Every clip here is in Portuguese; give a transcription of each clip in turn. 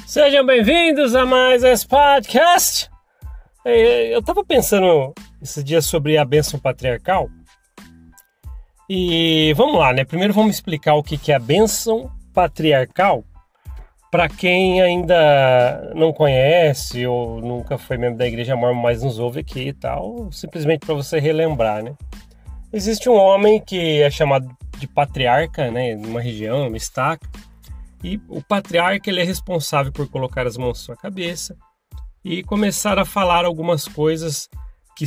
Sejam bem-vindos a mais esse podcast. Eu estava pensando esses dias sobre a bênção patriarcal. E vamos lá, né? Primeiro vamos explicar o que é a bênção patriarcal para quem ainda não conhece ou nunca foi membro da Igreja Mórmon, mas nos ouve aqui e tal, simplesmente para você relembrar, né? Existe um homem que é chamado de patriarca, né? Numa região, numa estaca. E o patriarca ele é responsável por colocar as mãos na sua cabeça e começar a falar algumas coisas que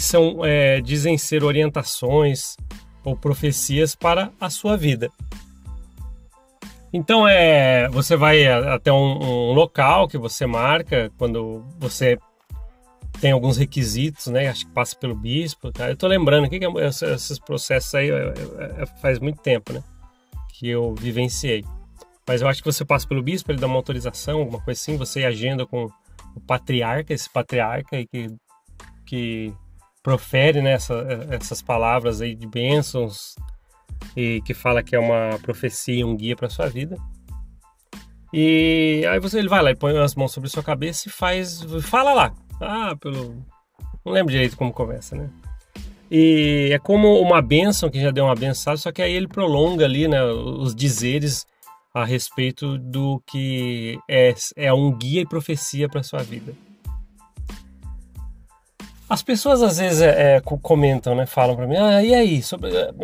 dizem ser orientações ou profecias para a sua vida. Então você vai até um local que você marca quando você tem alguns requisitos, né? Acho que passa pelo bispo, tá? Eu tô lembrando aqui que esses processos aí faz muito tempo, né? Que eu vivenciei. Mas eu acho que você passa pelo bispo, ele dá uma autorização, alguma coisa assim, você agenda com o patriarca, esse patriarca aí que profere, né, essas palavras aí de bênçãos e que fala que é uma profecia, um guia para sua vida. E aí ele vai lá e põe as mãos sobre a sua cabeça e fala lá. Não lembro direito como começa, né? E é como uma bênção, que já deu uma bênção, só que aí ele prolonga ali, né, os dizeres a respeito do que é um guia e profecia para a sua vida. As pessoas às vezes comentam, né, falam para mim, e aí,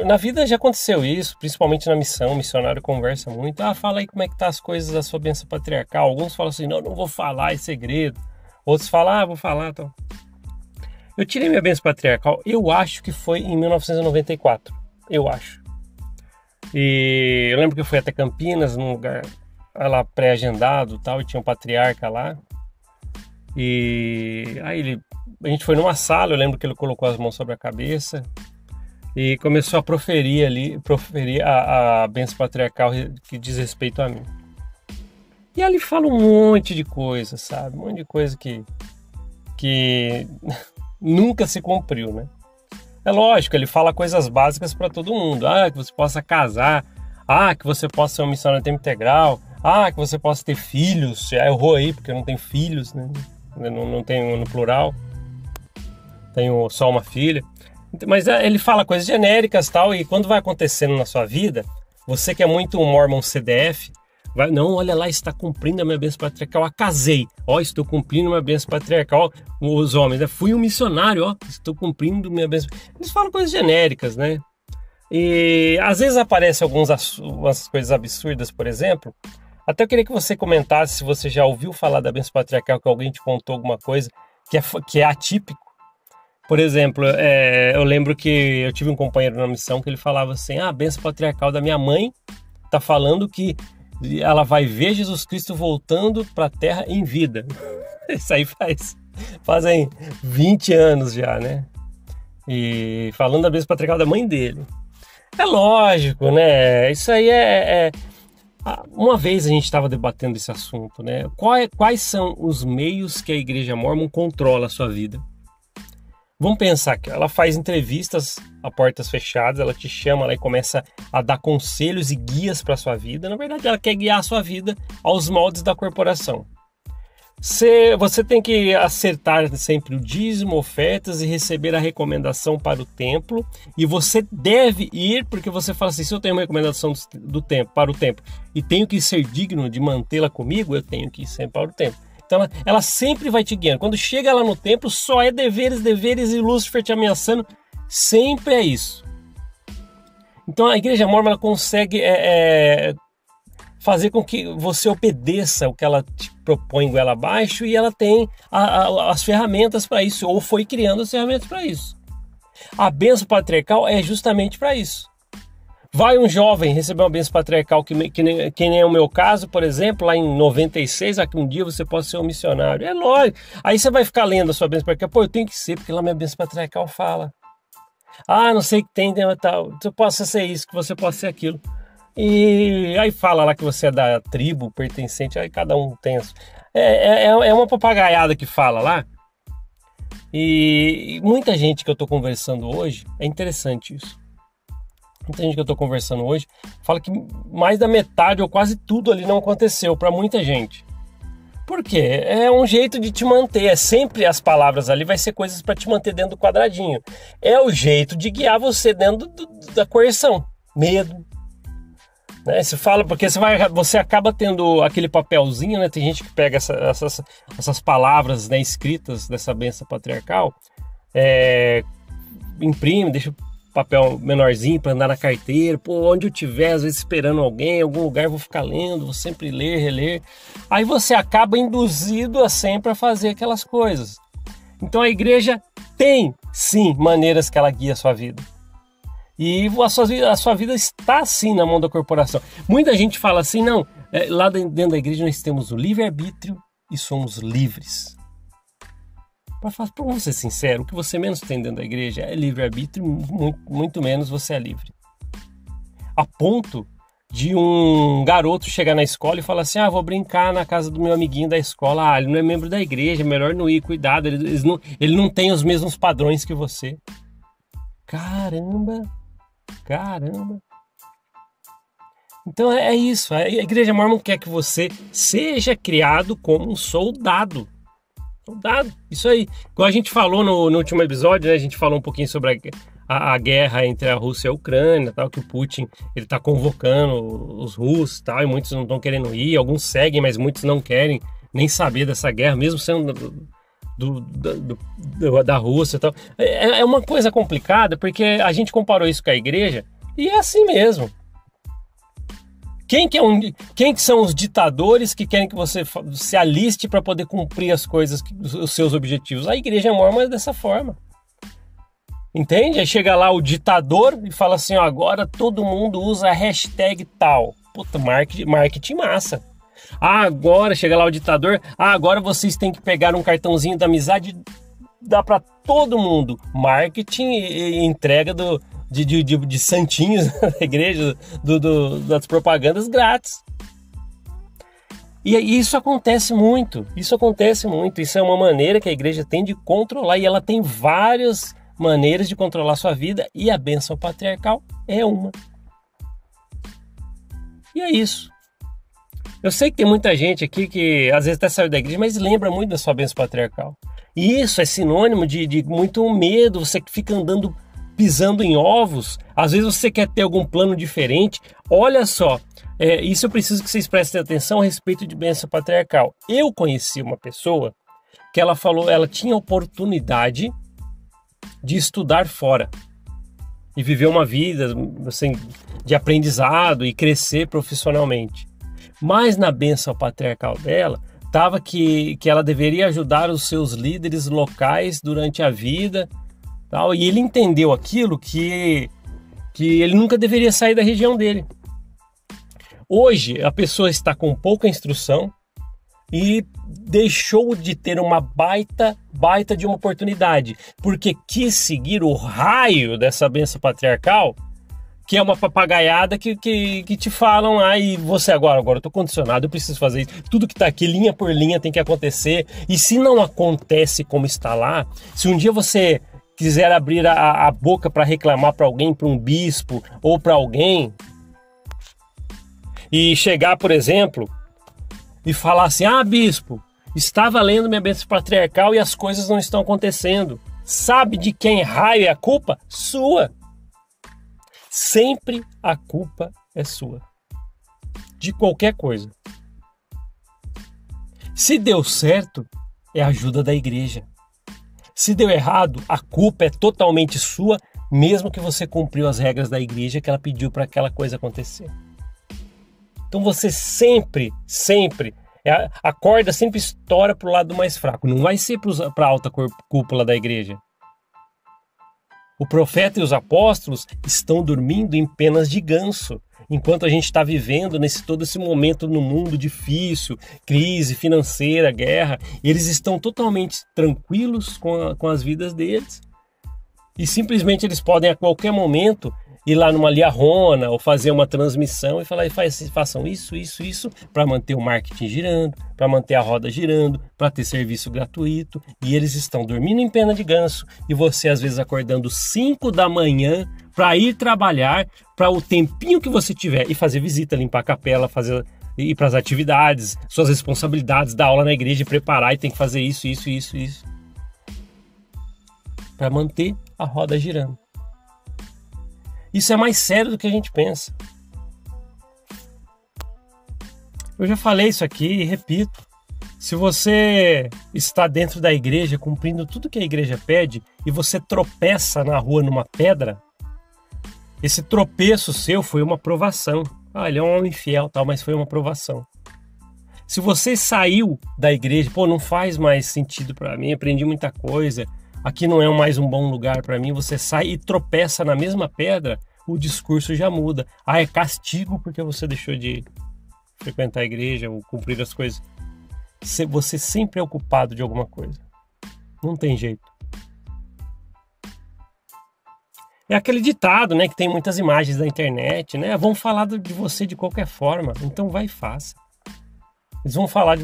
na vida já aconteceu isso, principalmente na missão, o missionário conversa muito, fala aí como é que tá as coisas da sua bênção patriarcal. Alguns falam assim, não vou falar, é segredo. Outros falam, vou falar, então. Eu tirei minha bênção patriarcal, eu acho que foi em 1994, eu acho. E eu lembro que eu fui até Campinas, num lugar lá pré-agendado, tal, e tinha um patriarca lá. E aí a gente foi numa sala, eu lembro que ele colocou as mãos sobre a cabeça e começou a proferir a bênção patriarcal que diz respeito a mim. E ali fala um monte de coisa, sabe? Um monte de coisa que nunca se cumpriu, né? É lógico, ele fala coisas básicas para todo mundo. Que você possa casar. Que você possa ser um missionário em tempo integral. Que você possa ter filhos. Já errou aí, porque eu não tenho filhos, né? Não tenho no plural. Tenho só uma filha. Mas ele fala coisas genéricas e tal. E quando vai acontecendo na sua vida, você que é muito um Mormon CDF, olha lá, está cumprindo a minha bênção patriarcal. Casei. Estou cumprindo a minha bênção patriarcal. Os homens, né? Fui um missionário, estou cumprindo minha bênção. Eles falam coisas genéricas, né? E às vezes aparecem algumas coisas absurdas, por exemplo. Até eu queria que você comentasse se você já ouviu falar da bênção patriarcal, que alguém te contou alguma coisa que é atípico. Por exemplo, eu lembro que eu tive um companheiro na missão que ele falava assim, a bênção patriarcal da minha mãe está falando que ela vai ver Jesus Cristo voltando para a Terra em vida. Isso aí fazem 20 anos já, né? E falando da bênção patriarcal da mãe dele. É lógico, né? Isso aí Uma vez a gente estava debatendo esse assunto, né? Quais são os meios que a Igreja Mórmon controla a sua vida? Vamos pensar que ela faz entrevistas a portas fechadas, ela te chama lá e começa a dar conselhos e guias para a sua vida. Na verdade, ela quer guiar a sua vida aos moldes da corporação. Você tem que acertar sempre o dízimo, ofertas e receber a recomendação para o templo. E você deve ir, porque você fala assim, se eu tenho uma recomendação para o templo e tenho que ser digno de mantê-la comigo, eu tenho que ir sempre para o templo. Então ela sempre vai te guiando. Quando chega lá no templo, só é deveres e Lúcifer te ameaçando. Sempre é isso. Então a Igreja Mórmon ela consegue fazer com que você obedeça o que ela te propõe goela abaixo e ela tem as ferramentas para isso, ou foi criando as ferramentas para isso. A bênção patriarcal é justamente para isso. Vai um jovem receber uma bênção patriarcal, que nem é o meu caso, por exemplo, lá em 96, que um dia você possa ser um missionário. É lógico. Aí você vai ficar lendo a sua bênção patriarcal. Eu tenho que ser, porque lá minha bênção patriarcal fala. Não sei o que tem, tal. Você possa ser isso, que você possa ser aquilo. E aí fala lá que você é da tribo pertencente, aí cada um tem isso. É uma papagaiada que fala lá. E muita gente que eu estou conversando hoje, é interessante isso. Muita gente que eu estou conversando hoje fala que mais da metade ou quase tudo ali não aconteceu para muita gente. Por quê? É um jeito de te manter, é sempre as palavras ali, vai ser coisas para te manter dentro do quadradinho. É o jeito de guiar você dentro da coerção, medo. Né? Você fala, porque você acaba tendo aquele papelzinho, né? Tem gente que pega essas palavras, né, escritas dessa bênção patriarcal, imprime, deixa o papel menorzinho para andar na carteira, onde eu tiver, às vezes esperando alguém, em algum lugar eu vou ficar lendo, vou sempre ler, reler. Aí você acaba induzido a sempre a fazer aquelas coisas. Então a igreja tem, sim, maneiras que ela guia a sua vida. E a sua vida está sim na mão da corporação. Muita gente fala assim, não, lá dentro da igreja nós temos o livre-arbítrio e somos livres. Para ser sincero, o que você menos tem dentro da igreja é livre-arbítrio, muito menos você é livre. A ponto de um garoto chegar na escola e falar assim, vou brincar na casa do meu amiguinho da escola, ele não é membro da igreja, é melhor não ir, cuidado, ele não tem os mesmos padrões que você. Caramba! Então é isso, a igreja mórmon quer que você seja criado como um soldado, isso aí. Igual a gente falou no último episódio, né? A gente falou um pouquinho sobre a guerra entre a Rússia e a Ucrânia, tal, que o Putin ele está convocando os russos, tal, e muitos não estão querendo ir, alguns seguem, mas muitos não querem nem saber dessa guerra, mesmo sendo da Rússia e tal. É uma coisa complicada, porque a gente comparou isso com a igreja, e é assim mesmo. Quem que são os ditadores que querem que você se aliste para poder cumprir as coisas, os seus objetivos? A igreja mórmon é dessa forma. Entende? Aí chega lá o ditador e fala assim, agora todo mundo usa a hashtag tal. Puta, marketing massa. Agora chega lá o ditador, agora vocês têm que pegar um cartãozinho da amizade e dar para todo mundo. Marketing e entrega de santinhos da igreja, das propagandas grátis. E isso acontece muito, isso é uma maneira que a igreja tem de controlar, e ela tem várias maneiras de controlar a sua vida, e a bênção patriarcal é uma. E é isso. Eu sei que tem muita gente aqui que às vezes até saiu da igreja, mas lembra muito da sua bênção patriarcal. E isso é sinônimo de muito medo, você fica andando pisando em ovos, às vezes você quer ter algum plano diferente. Olha só, isso eu preciso que vocês prestem atenção a respeito de bênção patriarcal. Eu conheci uma pessoa que ela falou, ela tinha oportunidade de estudar fora e viver uma vida assim, de aprendizado e crescer profissionalmente. Mas na bênção patriarcal dela, estava que ela deveria ajudar os seus líderes locais durante a vida, tal, e ele entendeu aquilo que ele nunca deveria sair da região dele. Hoje a pessoa está com pouca instrução e deixou de ter uma baita de uma oportunidade, porque quis seguir o raio dessa bênção patriarcal, que é uma papagaiada que te falam, e você agora eu estou condicionado, eu preciso fazer isso, tudo que está aqui, linha por linha, tem que acontecer, e se não acontece como está lá, se um dia você quiser abrir a boca para reclamar para alguém, para um bispo ou para alguém, e chegar, por exemplo, e falar assim, bispo, estava lendo minha bênção patriarcal e as coisas não estão acontecendo, sabe de quem raio é a culpa? Sua. Sempre a culpa é sua, de qualquer coisa. Se deu certo, é a ajuda da igreja. Se deu errado, a culpa é totalmente sua, mesmo que você cumpriu as regras da igreja que ela pediu para aquela coisa acontecer. Então você sempre, a corda sempre estoura para o lado mais fraco, não vai ser para a alta cúpula da igreja. O profeta e os apóstolos estão dormindo em penas de ganso, enquanto a gente está vivendo todo esse momento no mundo difícil, crise financeira, guerra. Eles estão totalmente tranquilos com as vidas deles. E simplesmente eles podem a qualquer momento ir lá numa liarrona ou fazer uma transmissão e falar, façam isso, para manter o marketing girando, para manter a roda girando, para ter serviço gratuito. E eles estão dormindo em pena de ganso e você às vezes acordando 5 da manhã para ir trabalhar, para o tempinho que você tiver e fazer visita, limpar a capela, fazer ir para as atividades, suas responsabilidades, dar aula na igreja, preparar e tem que fazer isso, para manter a roda girando. Isso é mais sério do que a gente pensa. Eu já falei isso aqui e repito. Se você está dentro da igreja, cumprindo tudo que a igreja pede, e você tropeça na rua numa pedra, esse tropeço seu foi uma provação. Ele é um homem fiel, tal, mas foi uma provação. Se você saiu da igreja, não faz mais sentido para mim, aprendi muita coisa, aqui não é mais um bom lugar para mim, você sai e tropeça na mesma pedra, o discurso já muda. É castigo porque você deixou de frequentar a igreja ou cumprir as coisas. Você sempre é o culpado de alguma coisa. Não tem jeito. É aquele ditado, né, que tem muitas imagens na internet, né? Vão falar de você de qualquer forma, então vai e faça. Eles vão falar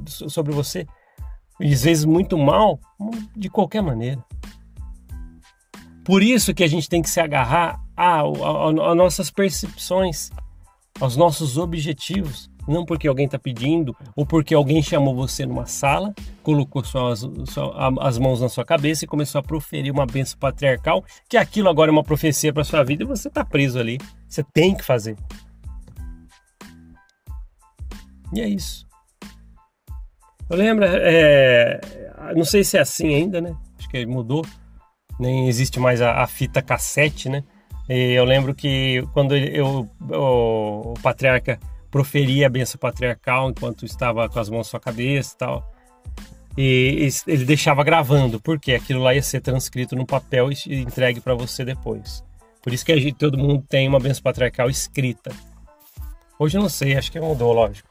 sobre você, às vezes muito mal, de qualquer maneira. Por isso que a gente tem que se agarrar às nossas percepções, aos nossos objetivos. Não porque alguém está pedindo, ou porque alguém chamou você numa sala, colocou as mãos na sua cabeça e começou a proferir uma bênção patriarcal, que aquilo agora é uma profecia para sua vida e você está preso ali. Você tem que fazer. E é isso. Eu lembro, não sei se é assim ainda, né? Acho que mudou. Nem existe mais a fita cassete, né? E eu lembro que quando o patriarca proferia a bênção patriarcal enquanto estava com as mãos na sua cabeça e tal. E ele deixava gravando, porque aquilo lá ia ser transcrito no papel e entregue para você depois. Por isso que todo mundo tem uma bênção patriarcal escrita. Hoje eu não sei, acho que mudou, lógico.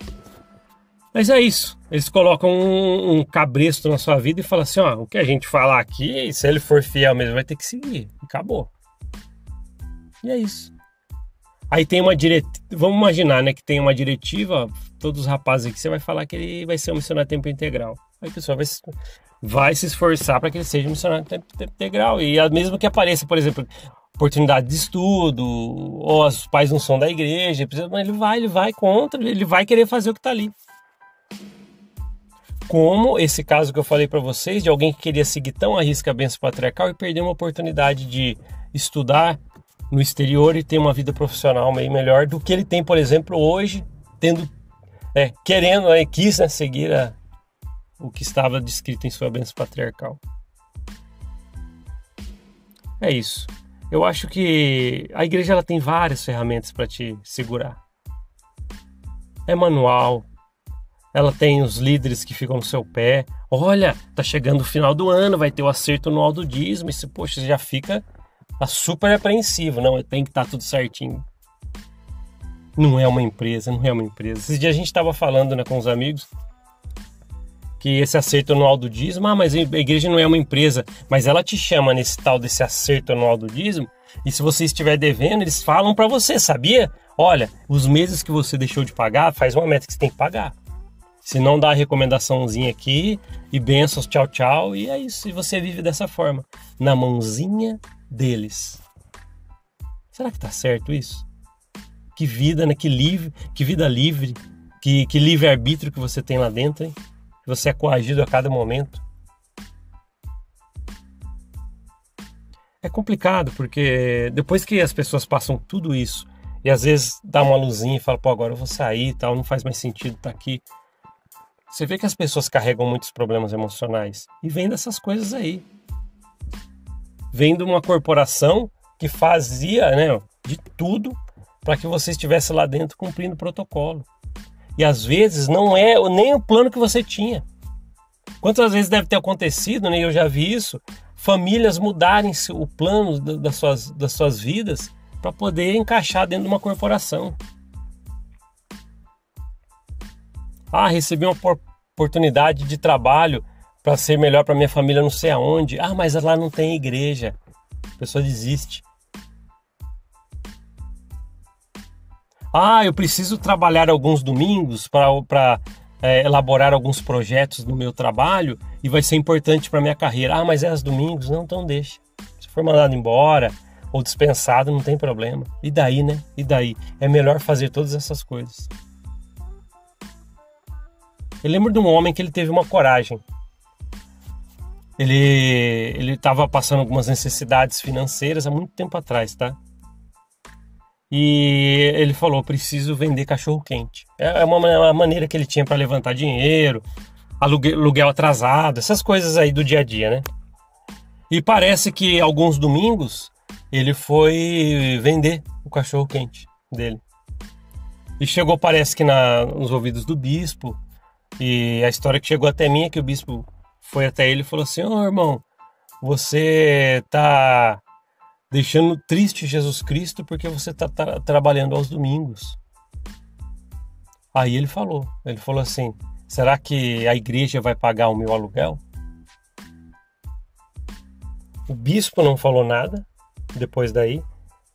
Mas é isso. Eles colocam um cabresto na sua vida e falam assim, o que a gente falar aqui, se ele for fiel mesmo, vai ter que seguir. Acabou. E é isso. Aí tem uma diretiva, vamos imaginar, né, que tem uma diretiva, todos os rapazes aqui, você vai falar que ele vai ser um missionário tempo integral. Aí a pessoa vai se esforçar para que ele seja um missionário tempo integral. E mesmo que apareça, por exemplo, oportunidade de estudo, ou os pais não são da igreja, ele vai contra, ele vai querer fazer o que está ali. Como esse caso que eu falei para vocês, de alguém que queria seguir tão à risca a bênção patriarcal e perder uma oportunidade de estudar no exterior e ter uma vida profissional meio melhor do que ele tem, por exemplo, hoje, quis seguir o que estava descrito em sua bênção patriarcal. É isso. Eu acho que a igreja ela tem várias ferramentas para te segurar. É manual, ela tem os líderes que ficam no seu pé. Olha, tá chegando o final do ano, vai ter o acerto anual do dízimo, você já fica super apreensivo, não, tem que estar tudo certinho. Não é uma empresa. Esses dias a gente estava falando, né, com os amigos que esse acerto anual do dízimo, mas a igreja não é uma empresa, mas ela te chama nesse tal desse acerto anual do dízimo, e se você estiver devendo, eles falam para você, sabia? Olha, os meses que você deixou de pagar, faz uma meta que você tem que pagar. Se não dá a recomendaçãozinha aqui, e bênçãos, tchau, tchau, e é isso, e você vive dessa forma, na mãozinha deles. Será que tá certo isso? Que vida, né? Que vida livre, que livre-arbítrio que você tem lá dentro, hein? Que você é coagido a cada momento. É complicado, porque depois que as pessoas passam tudo isso, e às vezes dá uma luzinha e fala, agora eu vou sair e tal, não faz mais sentido estar aqui. Você vê que as pessoas carregam muitos problemas emocionais, e vem dessas coisas aí. Vem de uma corporação que fazia, né, de tudo para que você estivesse lá dentro cumprindo o protocolo. E às vezes não é nem o plano que você tinha. Quantas vezes deve ter acontecido, né, eu já vi isso, famílias mudarem o plano das suas vidas para poder encaixar dentro de uma corporação. Recebi uma oportunidade de trabalho para ser melhor para minha família não sei aonde. Mas lá não tem igreja. A pessoa desiste. Eu preciso trabalhar alguns domingos para elaborar alguns projetos no meu trabalho e vai ser importante para minha carreira. Mas é aos domingos? Não, então deixa. Se for mandado embora ou dispensado, não tem problema. E daí, né? E daí? É melhor fazer todas essas coisas. Eu lembro de um homem que ele teve uma coragem. Ele estava passando algumas necessidades financeiras há muito tempo atrás, tá? E ele falou, preciso vender cachorro-quente. É uma maneira que ele tinha para levantar dinheiro, aluguel atrasado, essas coisas aí do dia a dia, né? E parece que alguns domingos ele foi vender o cachorro-quente dele. E chegou, parece que nos ouvidos do bispo. E a história que chegou até mim é que o bispo foi até ele e falou assim: ô irmão, você tá deixando triste Jesus Cristo porque você tá trabalhando aos domingos. Aí ele falou assim: será que a igreja vai pagar o meu aluguel? O bispo não falou nada depois daí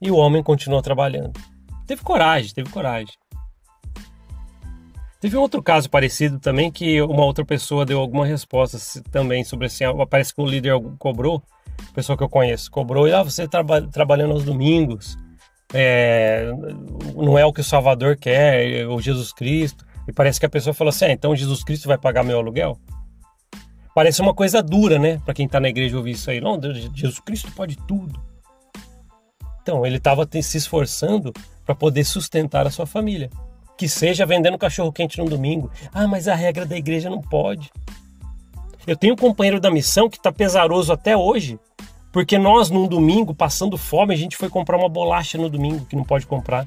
e o homem continuou trabalhando. Teve coragem. Teve um outro caso parecido também que uma outra pessoa deu alguma resposta também sobre assim, parece que o líder cobrou, pessoa que eu conheço, cobrou, e você trabalhando aos domingos, não é o que o Salvador quer, ou Jesus Cristo, e parece que a pessoa falou assim, então Jesus Cristo vai pagar meu aluguel? Parece uma coisa dura, né, para quem tá na igreja ouvir isso aí, não, Jesus Cristo pode tudo. Então, ele estava se esforçando para poder sustentar a sua família. Que seja vendendo cachorro-quente no domingo. Ah, mas a regra da igreja não pode. Eu tenho um companheiro da missão que está pesaroso até hoje, porque nós, num domingo, passando fome, a gente foi comprar uma bolacha no domingo, que não pode comprar.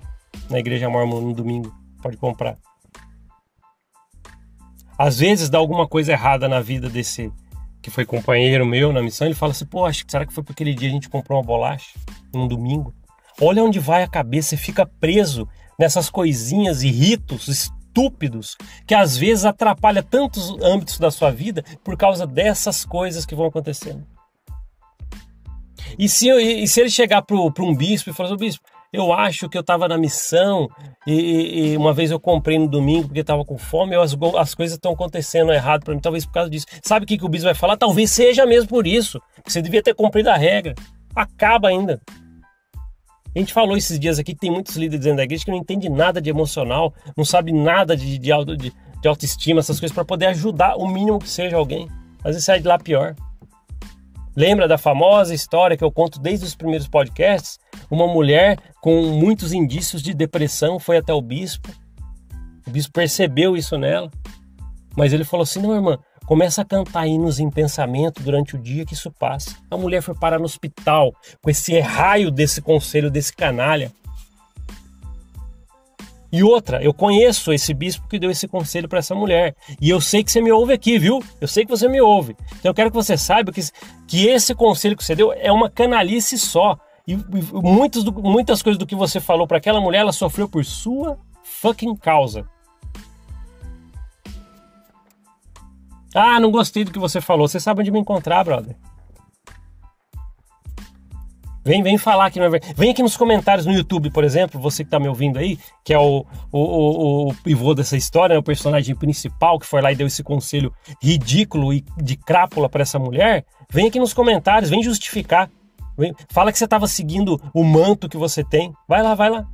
Na igreja mórmon, no domingo, pode comprar. Às vezes dá alguma coisa errada na vida desse que foi companheiro meu na missão, ele fala assim, pô, será que foi porque aquele dia a gente comprou uma bolacha num domingo? Olha onde vai a cabeça, você fica preso nessas coisinhas e ritos estúpidos que às vezes atrapalha tantos âmbitos da sua vida por causa dessas coisas que vão acontecendo. E se ele chegar para um bispo e falar assim, bispo, eu acho que eu estava na missão e uma vez eu comprei no domingo porque estava com fome, as coisas estão acontecendo errado para mim, talvez por causa disso. Sabe o que o bispo vai falar? Talvez seja mesmo por isso, que você devia ter cumprido a regra. Acaba ainda. A gente falou esses dias aqui que tem muitos líderes dentro da igreja que não entendem nada de emocional, não sabe nada de autoestima, essas coisas, para poder ajudar o mínimo que seja alguém. Às vezes sai de lá pior. Lembra da famosa história que eu conto desde os primeiros podcasts? Uma mulher com muitos indícios de depressão foi até o bispo. O bispo percebeu isso nela. Mas ele falou assim, não, irmã, começa a cantar hinos em pensamento durante o dia que isso passa. A mulher foi parar no hospital com esse raio desse conselho, desse canalha. E outra, eu conheço esse bispo que deu esse conselho para essa mulher. E eu sei que você me ouve aqui, viu? Eu sei que você me ouve. Então eu quero que você saiba que esse conselho que você deu é uma canalice só. E muitas coisas do que você falou para aquela mulher, ela sofreu por sua fucking causa. Ah, não gostei do que você falou. Você sabe onde me encontrar, brother. Vem falar aqui, vem aqui nos comentários no YouTube, por exemplo, você que tá me ouvindo aí, que é o pivô dessa história, né, o personagem principal que foi lá e deu esse conselho ridículo e de crápula para essa mulher. Vem aqui nos comentários, vem justificar. Fala que você estava seguindo o manto que você tem. Vai lá.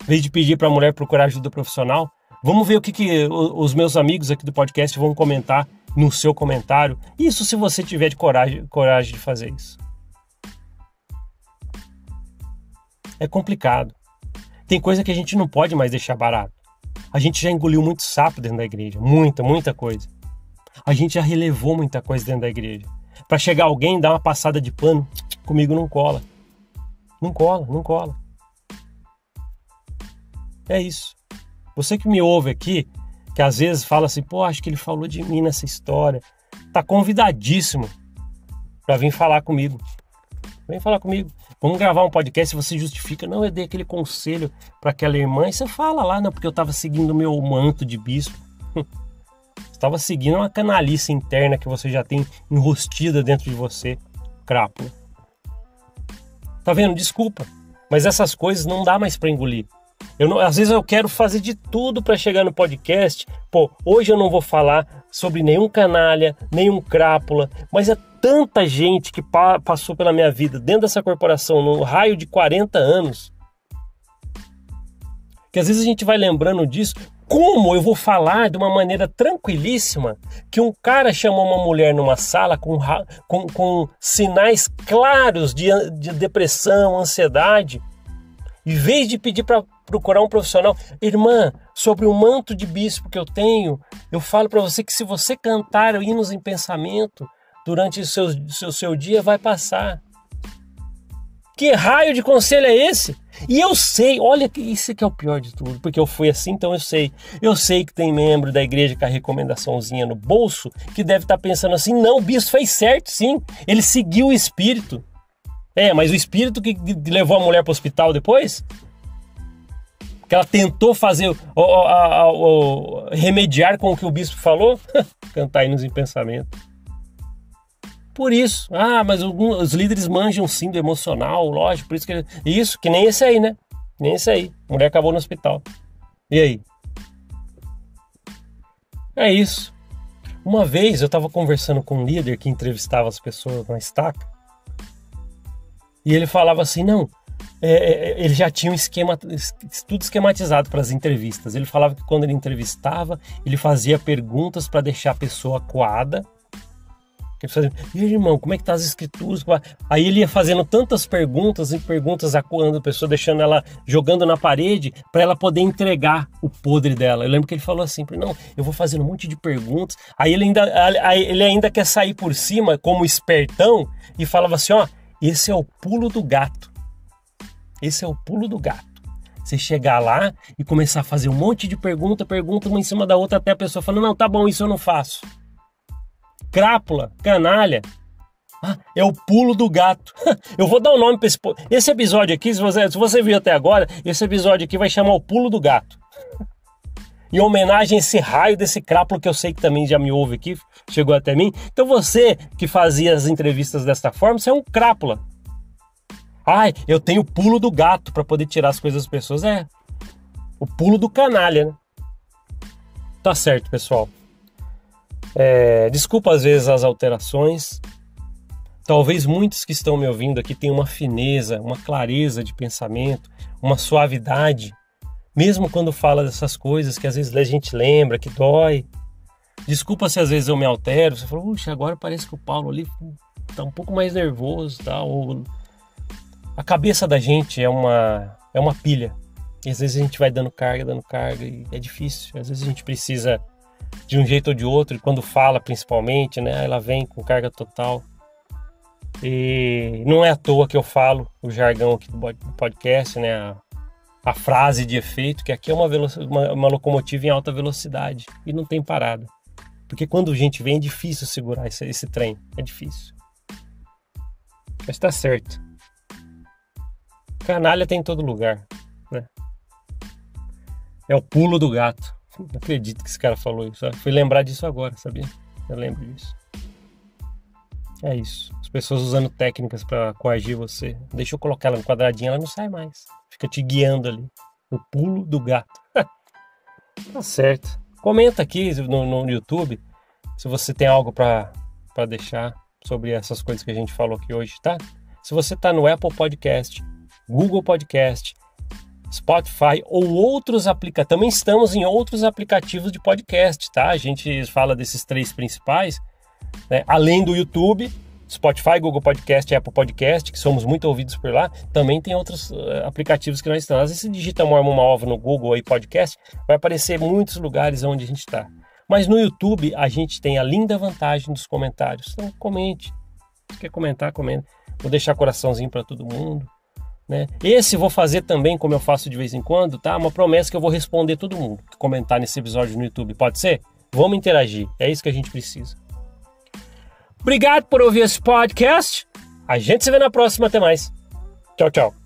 Em vez de pedir para a mulher procurar ajuda profissional, vamos ver o que os meus amigos aqui do podcast vão comentar no seu comentário. Isso se você tiver de coragem de fazer isso. É complicado. Tem coisa que a gente não pode mais deixar barato. A gente já engoliu muito sapo dentro da igreja. Muita coisa. A gente já relevou muita coisa dentro da igreja. Para chegar alguém e dar uma passada de pano, comigo não cola. Não cola. É isso. Você que me ouve aqui, que às vezes fala assim, pô, acho que ele falou de mim nessa história. Tá convidadíssimo para vir falar comigo. Vem falar comigo. Vamos gravar um podcast, se você justifica, não, eu dei aquele conselho para aquela irmã, e você fala lá, não, porque eu estava seguindo o meu manto de bispo. Você estava seguindo uma canalice interna que você já tem enrostida dentro de você, crápula. Tá vendo? Desculpa, mas essas coisas não dá mais para engolir. Às vezes eu quero fazer de tudo para chegar no podcast. Pô, hoje eu não vou falar sobre nenhum canalha, nenhum crápula, mas é tanta gente que passou pela minha vida dentro dessa corporação no raio de 40 anos, que às vezes a gente vai lembrando disso, Como eu vou falar de uma maneira tranquilíssima que um cara chamou uma mulher numa sala com sinais claros de depressão, ansiedade, em vez de pedir para procurar um profissional? Irmã, sobre o manto de bispo que eu tenho, eu falo para você que se você cantar hinos em pensamento durante o seu dia, vai passar. Que raio de conselho é esse? E eu sei, olha, isso que é o pior de tudo, porque eu fui assim, então eu sei. Eu sei que tem membro da igreja com a recomendaçãozinha no bolso que deve estar pensando assim, não, o bispo fez certo, sim. Ele seguiu o espírito. Mas o espírito que levou a mulher para o hospital depois? Que ela tentou fazer, remediar com o que o bispo falou? Cantar hinos em pensamento. Por isso. Mas os líderes manjam sim do emocional, lógico, por isso que... Isso, que nem esse aí, né? Nem esse aí. A mulher acabou no hospital. E aí? É isso. Uma vez eu estava conversando com um líder que entrevistava as pessoas na estaca, e ele falava assim, não, ele já tinha um esquema, tudo esquematizado para as entrevistas. Ele falava que quando ele entrevistava, ele fazia perguntas para deixar a pessoa acuada. Ele fazia, e aí, irmão, como é que tá as escrituras? Aí ele ia fazendo tantas perguntas e perguntas acuando a pessoa, deixando ela, jogando na parede para ela poder entregar o podre dela. Eu lembro que ele falou assim, não, eu vou fazendo um monte de perguntas. Aí ele ainda quer sair por cima como espertão e falava assim, esse é o pulo do gato. Esse é o pulo do gato. Você chegar lá e começar a fazer um monte de pergunta uma em cima da outra, até a pessoa falando, não, tá bom, isso eu não faço. Crápula, canalha. É o pulo do gato. Eu vou dar um nome para esse episódio aqui, se você viu até agora, esse episódio aqui vai chamar o pulo do gato. Em homenagem a esse raio desse crápulo que eu sei que também já me ouve aqui, chegou até mim. Então você que fazia as entrevistas desta forma, você é um crápula. Eu tenho o pulo do gato para poder tirar as coisas das pessoas. O pulo do canalha, né? Tá certo, pessoal. Desculpa às vezes as alterações. Talvez muitos que estão me ouvindo aqui tenham uma fineza, uma clareza de pensamento, uma suavidade, mesmo quando fala dessas coisas que às vezes a gente lembra, que dói. Desculpa se às vezes eu me altero. Você falou, agora parece que o Paulo ali tá um pouco mais nervoso, tá? A cabeça da gente é uma pilha. E às vezes a gente vai dando carga e é difícil. Às vezes a gente precisa de um jeito ou de outro, e quando fala principalmente, né, ela vem com carga total. E não é à toa que eu falo o jargão aqui do podcast, né, a frase de efeito, que aqui é uma locomotiva em alta velocidade e não tem parada. Porque quando a gente vem é difícil segurar esse trem, é difícil. Mas tá certo. Canalha tem em todo lugar, né? É o pulo do gato. Não acredito que esse cara falou isso. Fui lembrar disso agora, sabia? Eu lembro disso. É isso. As pessoas usando técnicas para coagir você. Deixa eu colocar ela no quadradinho, ela não sai mais. Fica te guiando ali. O pulo do gato. Tá certo. Comenta aqui no YouTube se você tem algo para deixar sobre essas coisas que a gente falou aqui hoje, tá? Se você tá no Apple Podcast, Google Podcast, Spotify ou outros aplicativos, também estamos em outros aplicativos de podcast, tá? A gente fala desses 3 principais, né? Além do YouTube, Spotify, Google Podcast e Apple Podcast, que somos muito ouvidos por lá, também tem outros aplicativos que nós estamos. Às vezes você digita Mormon Malva no Google aí, podcast, vai aparecer muitos lugares onde a gente está. Mas no YouTube a gente tem a linda vantagem dos comentários. Então comente. Se quer comentar, comenta. Vou deixar coraçãozinho para todo mundo, né? Esse vou fazer também, como eu faço de vez em quando, tá? Uma promessa que eu vou responder todo mundo que comentar nesse episódio no YouTube. Pode ser? Vamos interagir. É isso que a gente precisa. Obrigado por ouvir esse podcast. A gente se vê na próxima. Até mais. Tchau, tchau.